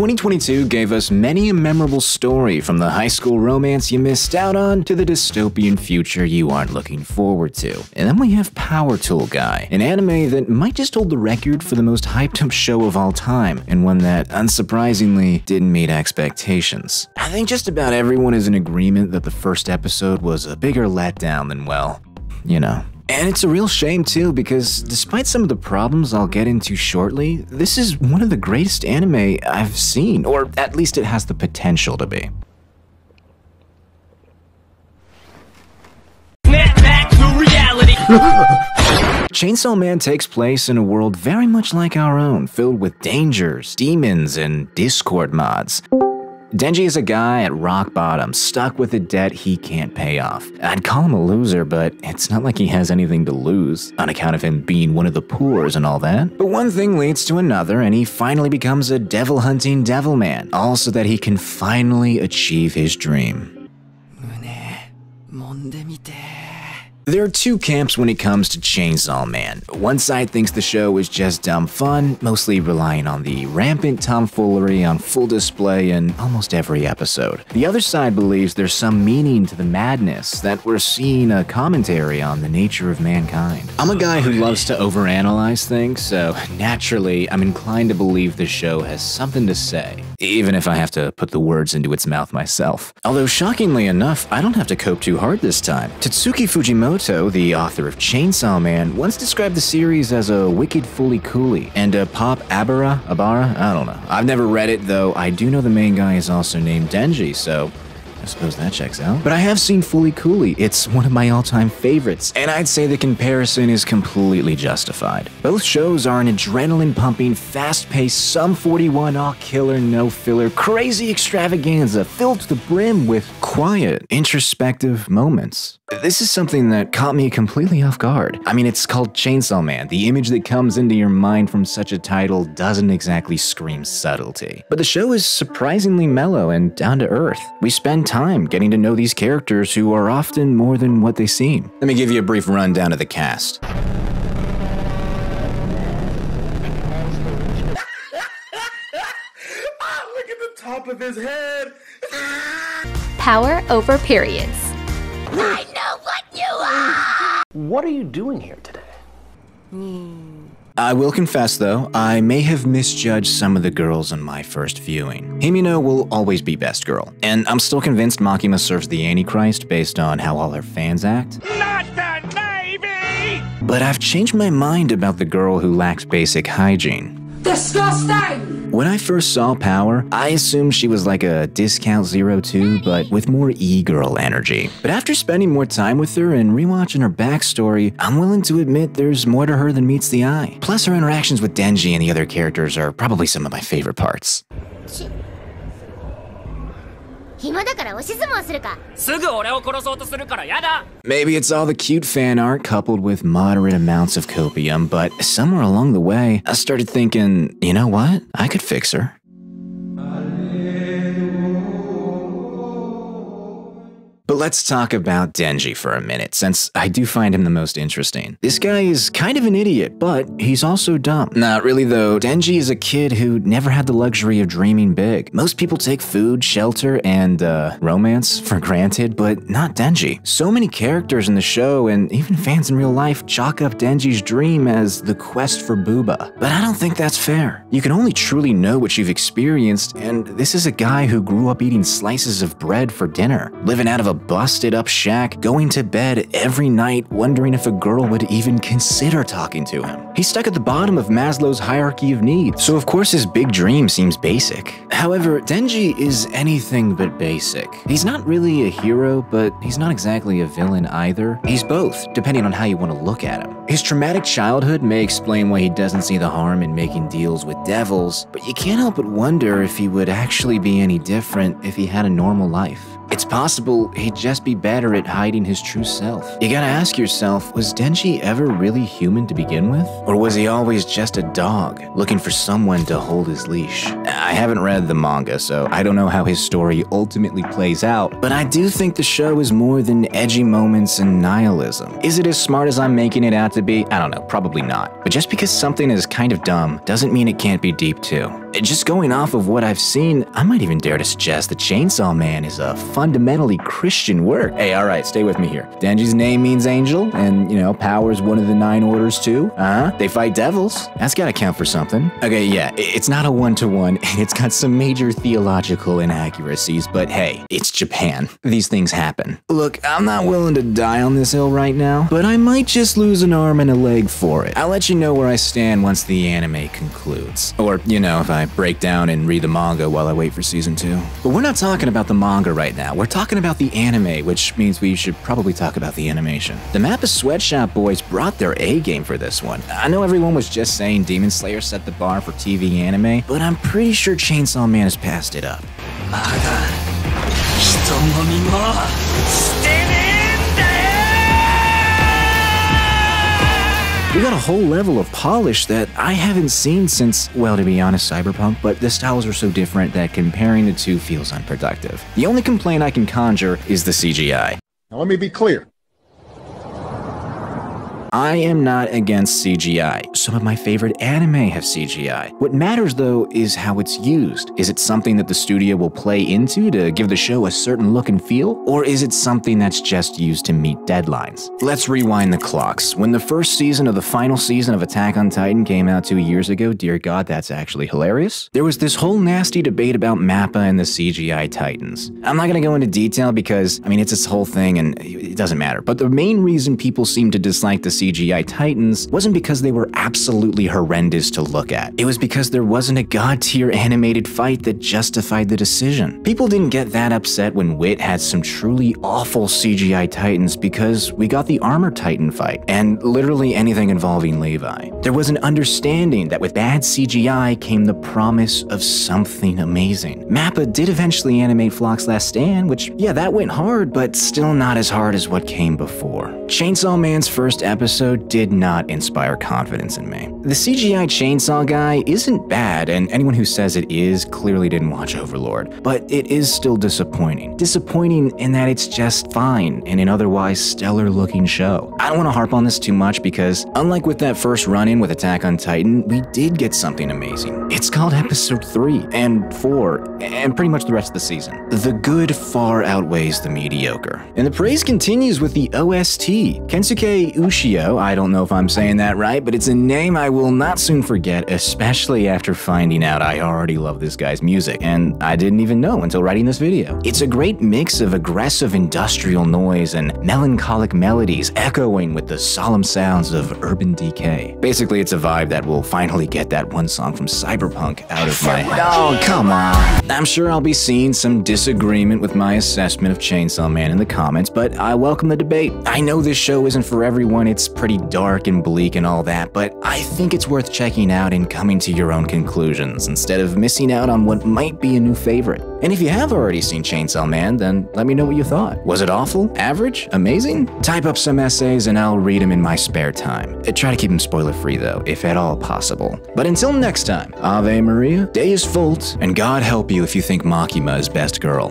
2022 gave us many a memorable story, from the high school romance you missed out on to the dystopian future you aren't looking forward to. And then we have Power Tool Guy, an anime that might just hold the record for the most hyped up show of all time, and one that, unsurprisingly, didn't meet expectations. I think just about everyone is in agreement that the first episode was a bigger letdown than, well, you know. And it's a real shame too, because despite some of the problems I'll get into shortly, this is one of the greatest anime I've seen, or at least it has the potential to be. Snap back to reality. Chainsaw Man takes place in a world very much like our own, filled with dangers, demons, and Discord mods. Denji is a guy at rock bottom, stuck with a debt he can't pay off. I'd call him a loser, but it's not like he has anything to lose, on account of him being one of the poors and all that. But one thing leads to another, and he finally becomes a devil-hunting devil man, all so that he can finally achieve his dream. There are two camps when it comes to Chainsaw Man. One side thinks the show is just dumb fun, mostly relying on the rampant tomfoolery on full display in almost every episode. The other side believes there's some meaning to the madness, that we're seeing a commentary on the nature of mankind. I'm a guy who loves to overanalyze things, so naturally I'm inclined to believe the show has something to say, even if I have to put the words into its mouth myself. Although shockingly enough, I don't have to cope too hard this time. Tatsuki Fujimoto, the author of Chainsaw Man, once described the series as a wicked fully coolie and a pop Abara, I don't know. I've never read it, though I do know the main guy is also named Denji, so I suppose that checks out. But I have seen Fully Cooley. It's one of my all-time favorites, and I'd say the comparison is completely justified. Both shows are an adrenaline-pumping, fast-paced, Sum 41 all-killer, no-filler, crazy extravaganza filled to the brim with quiet, introspective moments. This is something that caught me completely off guard. I mean, it's called Chainsaw Man. The image that comes into your mind from such a title doesn't exactly scream subtlety. But the show is surprisingly mellow and down to earth. We spend time getting to know these characters who are often more than what they seem. Let me give you a brief rundown of the cast. Ah, look at the top of his head! Power over periods. I know what you are! What are you doing here today? I will confess, though, I may have misjudged some of the girls on my first viewing. Himino will always be best girl, and I'm still convinced Makima serves the Antichrist based on how all her fans act. Not the Navy! But I've changed my mind about the girl who lacks basic hygiene. Disgusting! When I first saw Power, I assumed she was like a discount 02, but with more e-girl energy. But after spending more time with her and rewatching her backstory, I'm willing to admit there's more to her than meets the eye. Plus, her interactions with Denji and the other characters are probably some of my favorite parts. Maybe it's all the cute fan art coupled with moderate amounts of copium, but somewhere along the way, I started thinking, you know what? I could fix her. But let's talk about Denji for a minute, since I do find him the most interesting. This guy is kind of an idiot, but he's also dumb. Not really though. Denji is a kid who never had the luxury of dreaming big. Most people take food, shelter, and romance for granted, but not Denji. So many characters in the show, and even fans in real life, chalk up Denji's dream as the quest for Booba. But I don't think that's fair. You can only truly know what you've experienced, and this is a guy who grew up eating slices of bread for dinner, living out of a busted up shack, going to bed every night wondering if a girl would even consider talking to him. He's stuck at the bottom of Maslow's hierarchy of needs, so of course his big dream seems basic. However, Denji is anything but basic. He's not really a hero, but he's not exactly a villain either. He's both, depending on how you want to look at him. His traumatic childhood may explain why he doesn't see the harm in making deals with devils, but you can't help but wonder if he would actually be any different if he had a normal life. It's possible he'd just be better at hiding his true self. You gotta ask yourself, was Denji ever really human to begin with? Or was he always just a dog, looking for someone to hold his leash? I haven't read the manga, so I don't know how his story ultimately plays out, but I do think the show is more than edgy moments and nihilism. Is it as smart as I'm making it out to be? I don't know, probably not. But just because something is kind of dumb doesn't mean it can't be deep too. Just going off of what I've seen, I might even dare to suggest that Chainsaw Man is a fundamentally Christian work. Hey, alright, stay with me here. Denji's name means angel, and, you know, power's one of the 9 orders too. They fight devils. That's gotta count for something. Okay, yeah, it's not a one-to-one, and it's got some major theological inaccuracies, but hey, it's Japan. These things happen. Look, I'm not willing to die on this hill right now, but I might just lose an arm and a leg for it. I'll let you know where I stand once the anime concludes. Or, you know, if I break down and read the manga while I wait for season 2. But we're not talking about the manga right now. We're talking about the anime, which means we should probably talk about the animation. The Mappa Sweatshop boys brought their A game for this one. I know everyone was just saying Demon Slayer set the bar for TV anime, but I'm pretty sure Chainsaw Man has passed it up. We got a whole level of polish that I haven't seen since, well, to be honest, Cyberpunk, but the styles are so different that comparing the two feels unproductive. The only complaint I can conjure is the CGI. Now let me be clear. I am not against CGI. Some of my favorite anime have CGI. What matters, though, is how it's used. Is it something that the studio will play into to give the show a certain look and feel? Or is it something that's just used to meet deadlines? Let's rewind the clocks. When the first season of the final season of Attack on Titan came out 2 years ago, dear God, that's actually hilarious, there was this whole nasty debate about Mappa and the CGI Titans. I'm not gonna go into detail because, I mean, it's this whole thing and it doesn't matter. But the main reason people seem to dislike the CGI Titans wasn't because they were absolutely horrendous to look at. It was because there wasn't a god-tier animated fight that justified the decision. People didn't get that upset when Wit had some truly awful CGI Titans because we got the Armor Titan fight, and literally anything involving Levi. There was an understanding that with bad CGI came the promise of something amazing. Mappa did eventually animate Flock's Last Stand, which, yeah, that went hard, but still not as hard as what came before. Chainsaw Man's first episode did not inspire confidence in me. The CGI chainsaw guy isn't bad, and anyone who says it is clearly didn't watch Overlord, but it is still disappointing. Disappointing in that it's just fine in an otherwise stellar looking show. I don't want to harp on this too much because, unlike with that first run-in with Attack on Titan, we did get something amazing. It's called Episode 3 and 4, and pretty much the rest of the season. The good far outweighs the mediocre. And the praise continues with the OST. Kensuke Ushio, I don't know if I'm saying that right, but it's a name I will not soon forget, especially after finding out I already love this guy's music, and I didn't even know until writing this video. It's a great mix of aggressive industrial noise and melancholic melodies echoing with the solemn sounds of urban decay. Basically, it's a vibe that will finally get that one song from Cyberpunk out of my head. Oh, come on. I'm sure I'll be seeing some disagreement with my assessment of Chainsaw Man in the comments, but I welcome the debate. I know this show isn't for everyone, it's pretty dark and bleak and all that, but I think it's worth checking out and coming to your own conclusions instead of missing out on what might be a new favorite. And if you have already seen Chainsaw Man, then let me know what you thought. Was it awful? Average? Amazing? Type up some essays and I'll read them in my spare time. Try to keep them spoiler-free though, if at all possible. But until next time, Ave Maria, Deus Vult, and God help you if you think Makima is best girl.